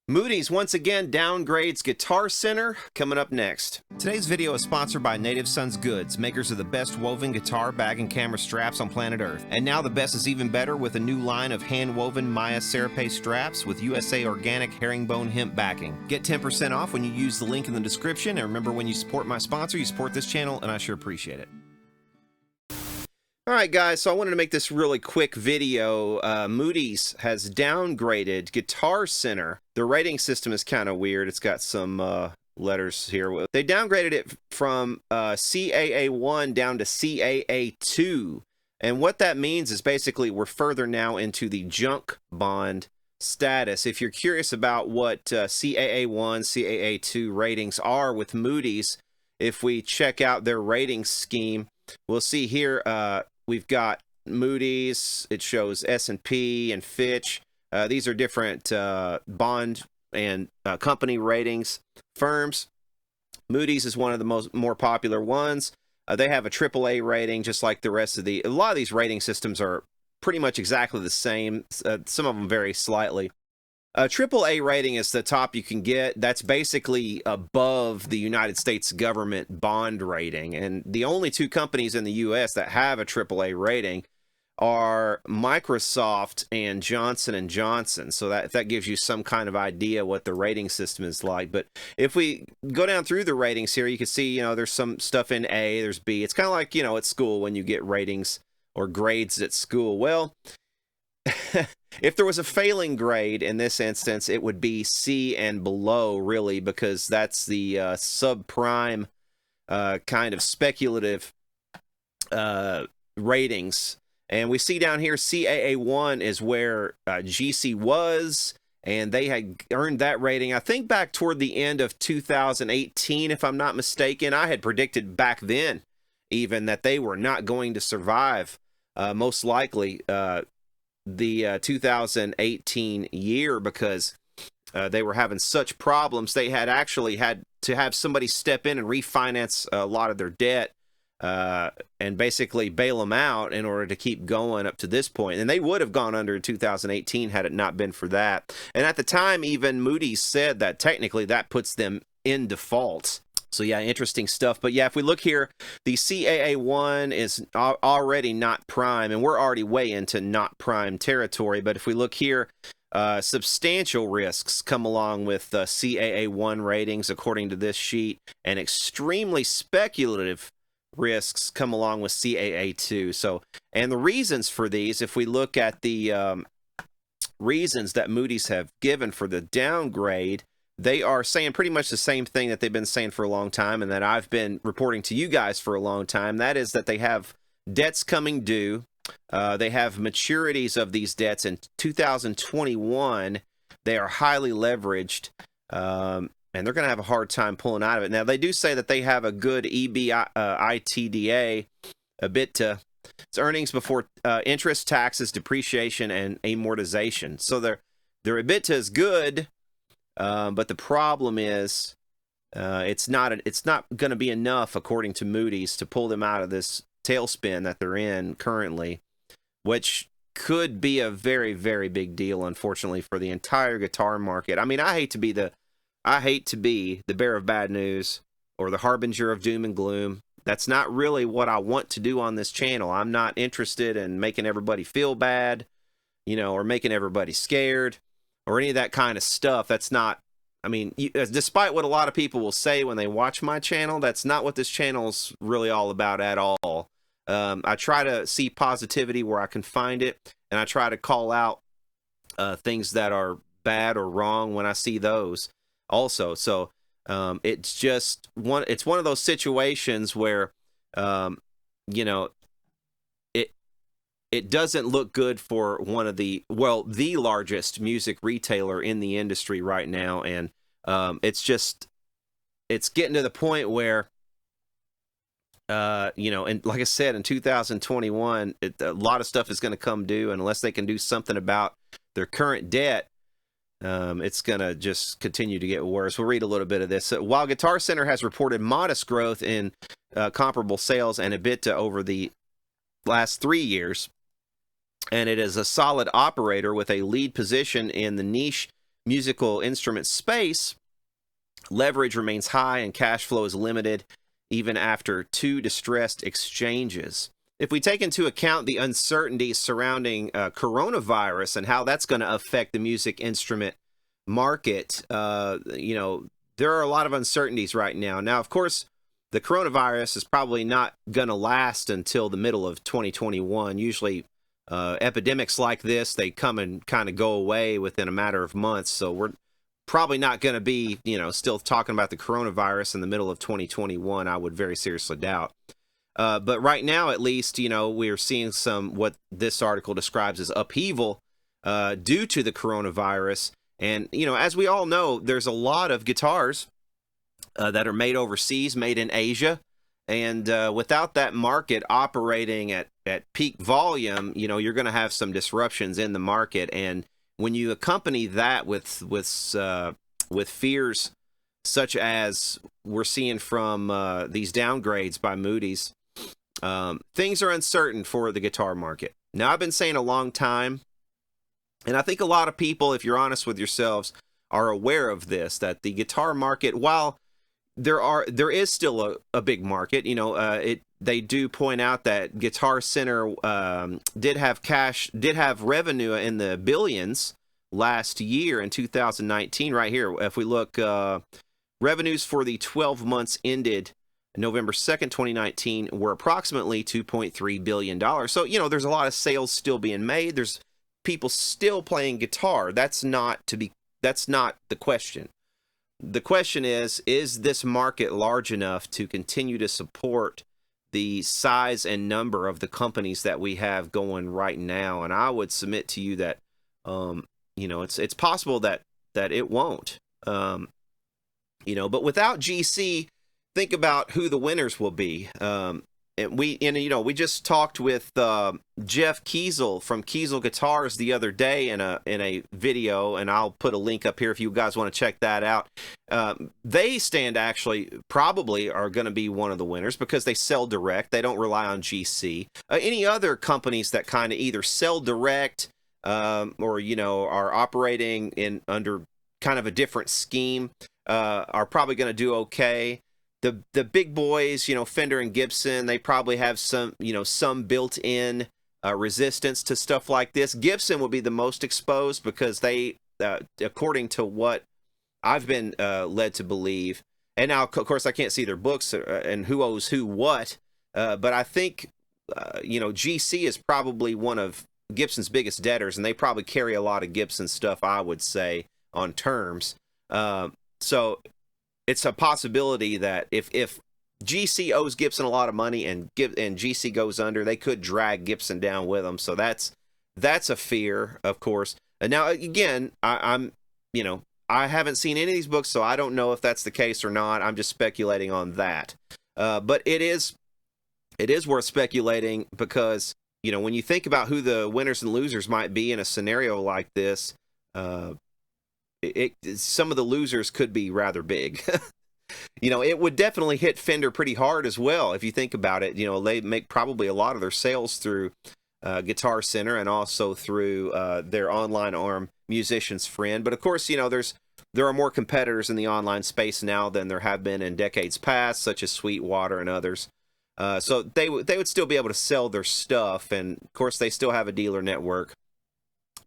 Moody's once again downgrades Guitar Center, coming up next. Today's video is sponsored by Native Sons Goods, makers of the best woven guitar, bag, and camera straps on planet Earth. And now the best is even better with a new line of hand-woven Maya Serape straps with USA organic herringbone hemp backing. Get 10% off when you use the link in the description, and remember, when you support my sponsor, you support this channel, and I sure appreciate it. Alright guys, so I wanted to make this really quick video. Moody's has downgraded Guitar Center. The rating system is kind of weird. It's got some letters here. They downgraded it from CAA1 down to CAA2. And what that means is basically we're further now into the junk bond status. If you're curious about what CAA1, CAA2 ratings are with Moody's, if we check out their rating scheme, we'll see here we've got Moodys, it shows S&P and Fitch. These are different bond and company ratings firms. Moodys is one of the more popular ones. They have a AAA rating, just like the rest of a lot of these rating systems are pretty much exactly the same. Some of them vary slightly. A AAA rating is the top you can get. That's basically above the United States government bond rating. And the only two companies in the U.S. that have a AAA rating are Microsoft and Johnson & Johnson. So that gives you some kind of idea what the rating system is like. But if we go down through the ratings here, you can see, you know, there's some stuff in A, there's B. It's kind of like, you know, at school when you get ratings or grades at school. Well, if there was a failing grade in this instance, it would be C and below, really, because that's the subprime kind of speculative ratings. And we see down here CAA1 is where GC was, and they had earned that rating, I think, back toward the end of 2018, if I'm not mistaken. I had predicted back then even that they were not going to survive, most likely, the 2018 year, because they were having such problems. They had actually had to have somebody step in and refinance a lot of their debt and basically bail them out in order to keep going up to this point. And they would have gone under in 2018 had it not been for that. And at the time, even Moodys said that technically that puts them in default. So yeah, interesting stuff. But yeah, if we look here, the CAA1 is already not prime, and we're already way into not prime territory. But if we look here, substantial risks come along with CAA1 ratings, according to this sheet, and extremely speculative risks come along with CAA2. So, and the reasons for these, if we look at the reasons that Moody's have given for the downgrade, they are saying pretty much the same thing that they've been saying for a long time, and that I've been reporting to you guys for a long time. That is that they have debts coming due. They have maturities of these debts in 2021. They are highly leveraged, and they're going to have a hard time pulling out of it. Now, they do say that they have a good EBITDA, EBITDA. It's earnings before interest, taxes, depreciation, and amortization. So their EBITDA is good. But the problem is, it's not going to be enough, according to Moody's, to pull them out of this tailspin that they're in currently, which could be a very, very big deal, unfortunately, for the entire guitar market. I mean, I hate to be the bearer of bad news or the harbinger of doom and gloom. That's not really what I want to do on this channel. I'm not interested in making everybody feel bad, you know, or making everybody scared, or any of that kind of stuff. That's not, I mean, despite what a lot of people will say when they watch my channel, that's not what this channel is really all about at all. I try to see positivity where I can find it, and I try to call out things that are bad or wrong when I see those also. So it's just one of those situations where, you know, it doesn't look good for one of the largest music retailer in the industry right now. And it's getting to the point where, you know, and like I said, in 2021, a lot of stuff is going to come due, and unless they can do something about their current debt, it's going to just continue to get worse. We'll read a little bit of this. While Guitar Center has reported modest growth in comparable sales and EBITDA over the last 3 years, and it is a solid operator with a lead position in the niche musical instrument space, leverage remains high and cash flow is limited even after 2 distressed exchanges. If we take into account the uncertainty surrounding coronavirus and how that's going to affect the music instrument market, you know, there are a lot of uncertainties right now. Now, of course, the coronavirus is probably not going to last until the middle of 2021. Usually, epidemics like this, they come and kind of go away within a matter of months. So we're probably not going to be, you know, still talking about the coronavirus in the middle of 2021. I would very seriously doubt. But right now, at least, you know, we're seeing some, what this article describes as upheaval due to the coronavirus. And, you know, as we all know, there's a lot of guitars that are made overseas, made in Asia. And without that market operating at peak volume, you know, you're going to have some disruptions in the market. And when you accompany that with fears such as we're seeing from these downgrades by Moodys, things are uncertain for the guitar market. Now, I've been saying a long time, and I think a lot of people, if you're honest with yourselves, are aware of this, that the guitar market, while there is still a big market, you know, they do point out that Guitar Center did have revenue in the billions last year in 2019. Right here, if we look, revenues for the 12 months ended November 2nd, 2019 were approximately $2.3 billion. So, you know, there's a lot of sales still being made. There's people still playing guitar. That's not the question. The question is this market large enough to continue to support the size and number of the companies that we have going right now? And I would submit to you that, you know, it's possible that it won't. You know, but without GC, think about who the winners will be. And you know, we just talked with Jeff Kiesel from Kiesel Guitars the other day in a video, and I'll put a link up here if you guys want to check that out. They probably are going to be one of the winners because they sell direct. They don't rely on GC. Any other companies that kind of either sell direct or, you know, are operating under kind of a different scheme are probably going to do okay. The big boys, you know, Fender and Gibson, they probably have some, you know, some built-in resistance to stuff like this. Gibson will be the most exposed because they, according to what I've been led to believe, and now, of course, I can't see their books and who owes who what, but I think, you know, GC is probably one of Gibson's biggest debtors, and they probably carry a lot of Gibson stuff, I would say, on terms. So it's a possibility that if GC owes Gibson a lot of money and GC goes under, they could drag Gibson down with them. So that's a fear, of course. And now, again, I'm you know, I haven't seen any of these books, so I don't know if that's the case or not. I'm just speculating on that. But it is worth speculating because, you know, when you think about who the winners and losers might be in a scenario like this, some of the losers could be rather big. You know, it would definitely hit Fender pretty hard as well. If you think about it, you know, they make probably a lot of their sales through Guitar Center and also through their online arm, Musician's Friend. But of course, you know, there are more competitors in the online space now than there have been in decades past, such as Sweetwater and others. So they would still be able to sell their stuff. And of course, they still have a dealer network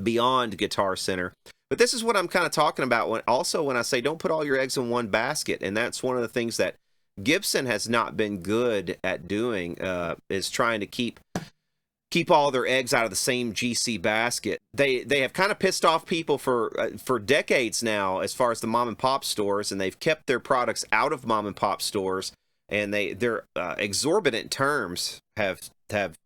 beyond Guitar Center. But this is what I'm kind of talking about when I say don't put all your eggs in one basket. And that's one of the things that Gibson has not been good at doing, is trying to keep all their eggs out of the same GC basket. They have kind of pissed off people for decades now as far as the mom and pop stores, and they've kept their products out of mom and pop stores, and their exorbitant terms have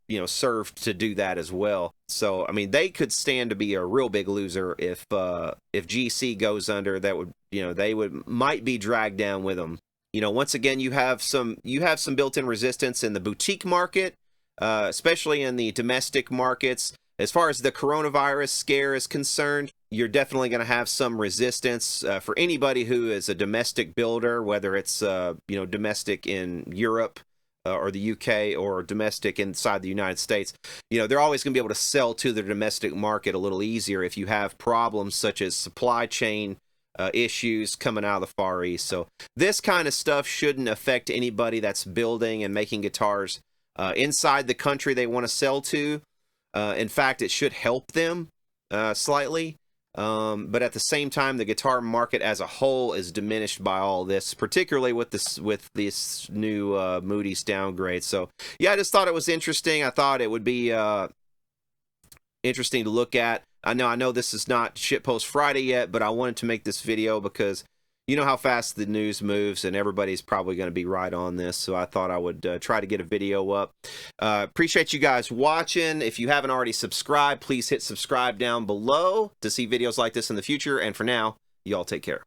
you know, served to do that as well. So I mean, they could stand to be a real big loser if GC goes under. That would, you know, they might be dragged down with them. You know, once again, you have some built-in resistance in the boutique market, especially in the domestic markets. As far as the coronavirus scare is concerned, you're definitely going to have some resistance for anybody who is a domestic builder, whether it's you know, domestic in Europe, or the UK or domestic inside the United States, you know, they're always going to be able to sell to the domestic market a little easier if you have problems such as supply chain issues coming out of the Far East. So this kind of stuff shouldn't affect anybody that's building and making guitars inside the country they want to sell to. In fact, it should help them slightly. But at the same time, the guitar market as a whole is diminished by all this, particularly with this new Moodys downgrade. So yeah, I just thought it was interesting. I thought it would be interesting to look at. I know this is not Shitpost Friday yet, but I wanted to make this video because you know how fast the news moves, and everybody's probably going to be right on this. So I thought I would try to get a video up. Appreciate you guys watching. If you haven't already subscribed, please hit subscribe down below to see videos like this in the future. And for now, y'all take care.